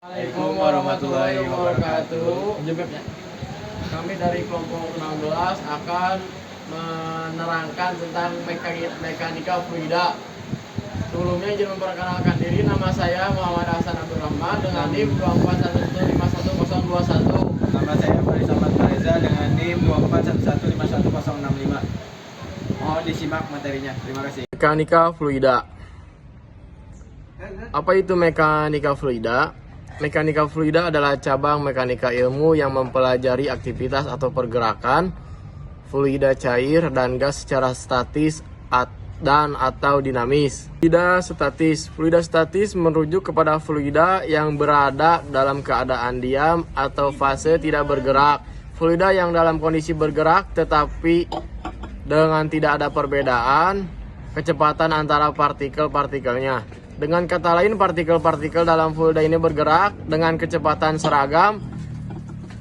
Assalamualaikum warahmatullahi wabarakatuh. Kami dari kelompok 16 akan menerangkan tentang mekanika fluida. Sebelumnya izin memperkenalkan diri, nama saya Muhammad Hasan Abdul Rahman dengan NIM 241151021. Nama saya Faris Ahmad Fareza dengan NIM 241151065. Mohon disimak materinya. Terima kasih. Mekanika fluida. Apa itu mekanika fluida? Mekanika fluida adalah cabang mekanika ilmu yang mempelajari aktivitas atau pergerakan fluida cair dan gas secara statis dan atau dinamis. Fluida statis merujuk kepada fluida yang berada dalam keadaan diam atau fase tidak bergerak. Fluida yang dalam kondisi bergerak tetapi dengan tidak ada perbedaan kecepatan antara partikel-partikelnya. Dengan kata lain, partikel-partikel dalam fluida ini bergerak dengan kecepatan seragam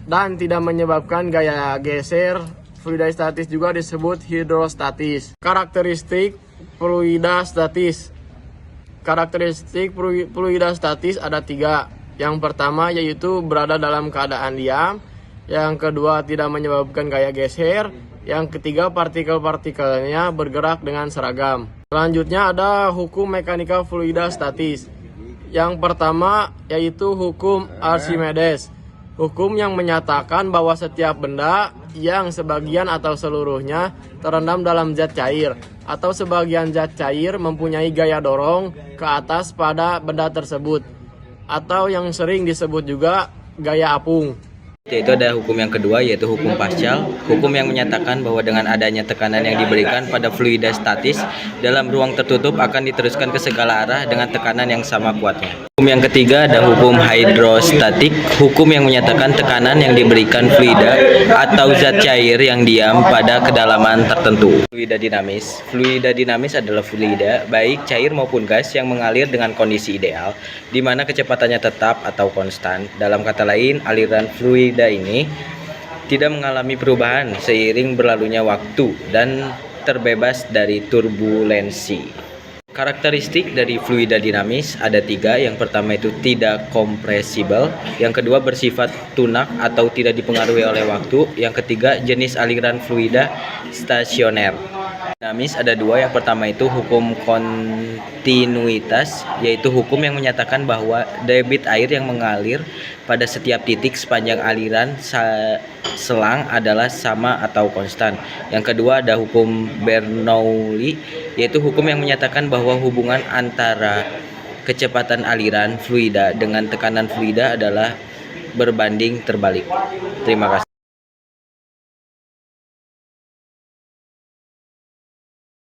dan tidak menyebabkan gaya geser. Fluida statis juga disebut hidrostatis. Karakteristik fluida statis. Karakteristik fluida statis ada 3. Yang pertama yaitu berada dalam keadaan diam. Yang kedua tidak menyebabkan gaya geser. Yang ketiga partikel-partikelnya bergerak dengan seragam. Selanjutnya ada hukum mekanika fluida statis. Yang pertama yaitu hukum Archimedes. Hukum yang menyatakan bahwa setiap benda yang sebagian atau seluruhnya terendam dalam zat cair atau sebagian zat cair mempunyai gaya dorong ke atas pada benda tersebut atau yang sering disebut juga gaya apung. Yaitu ada hukum yang kedua, yaitu hukum Paschal, hukum yang menyatakan bahwa dengan adanya tekanan yang diberikan pada fluida statis dalam ruang tertutup akan diteruskan ke segala arah dengan tekanan yang sama kuatnya. Hukum yang ketiga ada hukum hidrostatik, hukum yang menyatakan tekanan yang diberikan fluida atau zat cair yang diam pada kedalaman tertentu. Fluida dinamis adalah fluida baik cair maupun gas yang mengalir dengan kondisi ideal, di mana kecepatannya tetap atau konstan. Dalam kata lain, aliran fluida ini tidak mengalami perubahan seiring berlalunya waktu dan terbebas dari turbulensi. Karakteristik dari fluida dinamis ada 3. Yang pertama itu tidak kompresibel, yang kedua bersifat tunak atau tidak dipengaruhi oleh waktu, yang ketiga jenis aliran fluida stasioner. Dinamis ada 2. Yang pertama itu hukum kontinuitas, yaitu hukum yang menyatakan bahwa debit air yang mengalir pada setiap titik sepanjang aliran selang adalah sama atau konstan. Yang kedua ada hukum Bernoulli, yaitu hukum yang menyatakan bahwa hubungan antara kecepatan aliran fluida dengan tekanan fluida adalah berbanding terbalik. Terima kasih.